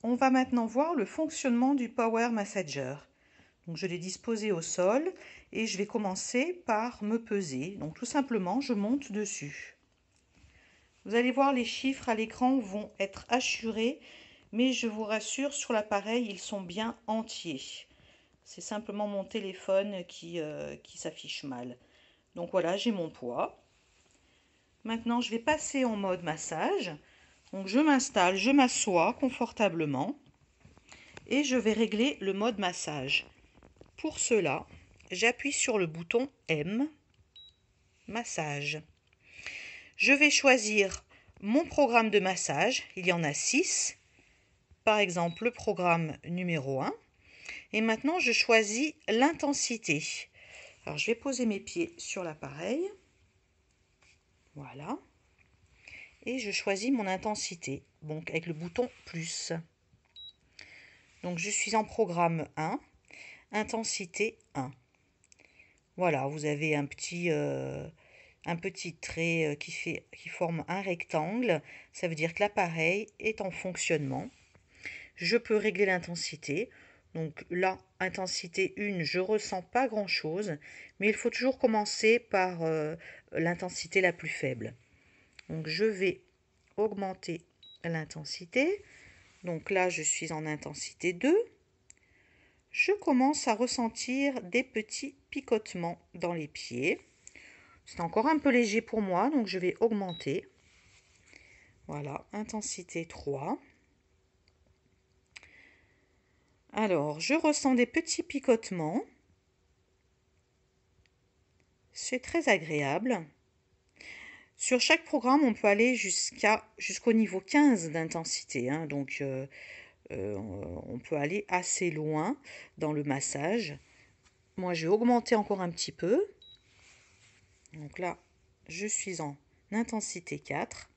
On va maintenant voir le fonctionnement du Power Massager. Donc, je l'ai disposé au sol et je vais commencer par me peser. Donc tout simplement, je monte dessus. Vous allez voir, les chiffres à l'écran vont être assurés, mais je vous rassure, sur l'appareil, ils sont bien entiers. C'est simplement mon téléphone qui s'affiche mal. Donc voilà, j'ai mon poids. Maintenant, je vais passer en mode massage. Donc je m'installe, je m'assois confortablement et je vais régler le mode massage. Pour cela, j'appuie sur le bouton M, massage. Je vais choisir mon programme de massage. Il y en a 6. Par exemple, le programme numéro 1. Et maintenant, je choisis l'intensité. Alors, je vais poser mes pieds sur l'appareil. Voilà. Et je choisis mon intensité, donc avec le bouton plus. Donc, je suis en programme 1, intensité 1. Voilà, vous avez un petit trait qui forme un rectangle. Ça veut dire que l'appareil est en fonctionnement. Je peux régler l'intensité. Donc là, intensité 1, je ne ressens pas grand-chose, mais il faut toujours commencer par l'intensité la plus faible. Donc je vais augmenter l'intensité. Donc là, je suis en intensité 2. Je commence à ressentir des petits picotements dans les pieds. C'est encore un peu léger pour moi, donc je vais augmenter. Voilà, intensité 3. Alors, je ressens des petits picotements. C'est très agréable. Sur chaque programme, on peut aller jusqu'au niveau 15 d'intensité. Donc, on peut aller assez loin dans le massage. Moi, je vais augmenter encore un petit peu. Donc là, je suis en intensité 4.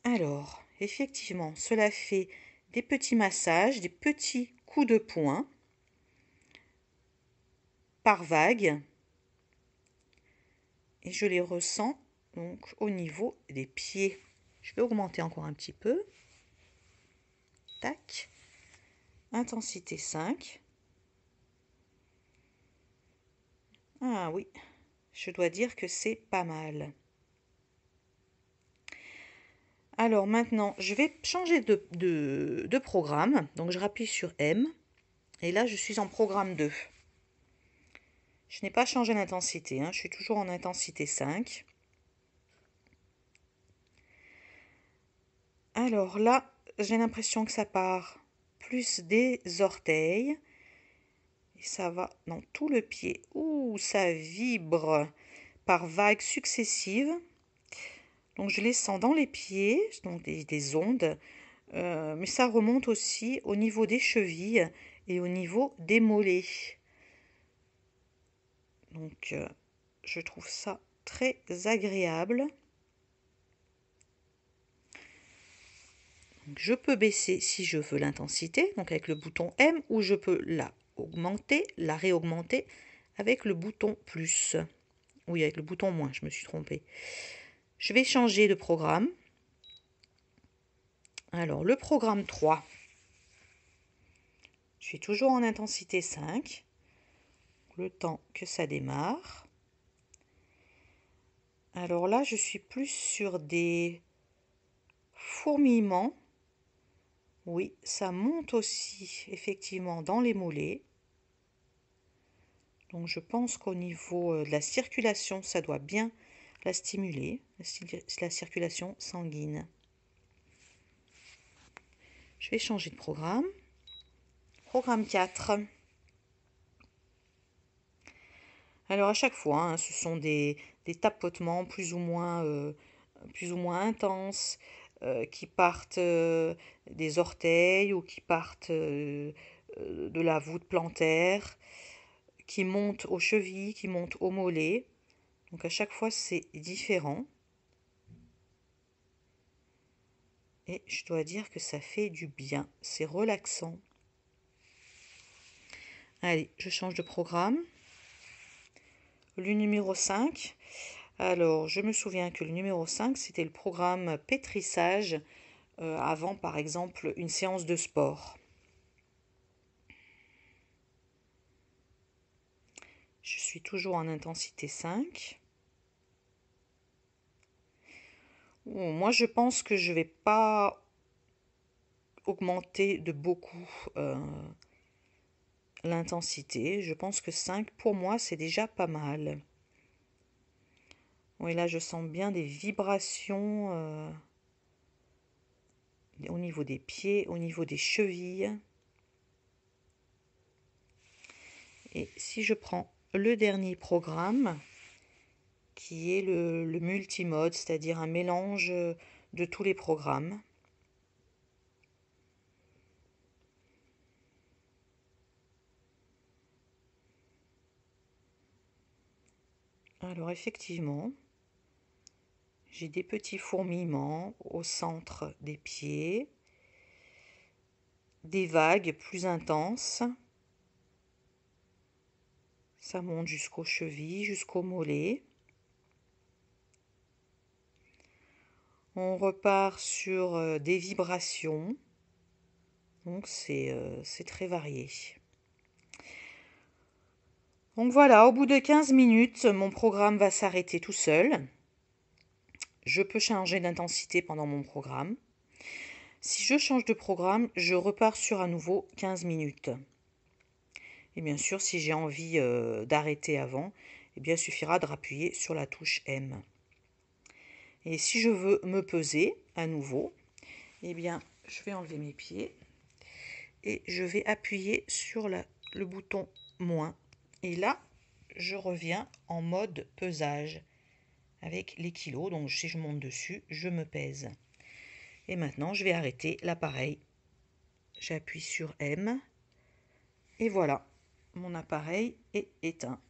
Alors, effectivement, cela fait des petits massages, des petits coups de poing par vague. Et je les ressens donc au niveau des pieds. Je vais augmenter encore un petit peu. Tac. Intensité 5. Ah oui, je dois dire que c'est pas mal. Alors maintenant, je vais changer de programme. Donc je rappuie sur M. Et là, je suis en programme 2. Je n'ai pas changé l'intensité. Je suis toujours en intensité 5. Alors là, j'ai l'impression que ça part plus des orteils. Et ça va dans tout le pied. Ouh, ça vibre par vagues successives. Donc je les sens dans les pieds, donc des ondes. Mais ça remonte aussi au niveau des chevilles et au niveau des mollets. Donc je trouve ça très agréable. Donc, je peux baisser si je veux l'intensité, donc avec le bouton M, ou je peux la augmenter, la réaugmenter avec le bouton plus. Oui, avec le bouton moins, je me suis trompée. Je vais changer de programme. Alors, le programme 3. Je suis toujours en intensité 5. Le temps que ça démarre. Alors là, je suis plus sur des fourmillements. Oui, ça monte aussi effectivement dans les mollets. Donc je pense qu'au niveau de la circulation, ça doit bien la stimuler, la circulation sanguine. Je vais changer de programme. Programme 4. Alors à chaque fois, ce sont des tapotements plus ou moins intenses qui partent des orteils ou qui partent de la voûte plantaire, qui montent aux chevilles, qui montent aux mollets. Donc à chaque fois, c'est différent. Et je dois dire que ça fait du bien. C'est relaxant. Allez, je change de programme. Le numéro 5. Alors, je me souviens que le numéro 5, c'était le programme pétrissage. avant par exemple une séance de sport. Je suis toujours en intensité 5. Moi, je pense que je vais pas augmenter de beaucoup l'intensité. Je pense que 5, pour moi, c'est déjà pas mal. Oui, là, je sens bien des vibrations au niveau des pieds, au niveau des chevilles. Et si je prends le dernier programme, qui est le multimode, c'est-à-dire un mélange de tous les programmes. Alors effectivement, j'ai des petits fourmillements au centre des pieds, des vagues plus intenses. Ça monte jusqu'aux chevilles, jusqu'aux mollets. On repart sur des vibrations. Donc c'est très varié. Donc voilà, au bout de 15 minutes, mon programme va s'arrêter tout seul. Je peux changer d'intensité pendant mon programme. Si je change de programme, je repars sur à nouveau 15 minutes. Et bien sûr, si j'ai envie d'arrêter avant, eh bien, il suffira de rappuyer sur la touche M. Et si je veux me peser à nouveau, eh bien, je vais enlever mes pieds et je vais appuyer sur le bouton moins. Et là, je reviens en mode pesage avec les kilos. Donc, si je monte dessus, je me pèse. Et maintenant, je vais arrêter l'appareil. J'appuie sur M. Et voilà, mon appareil est éteint.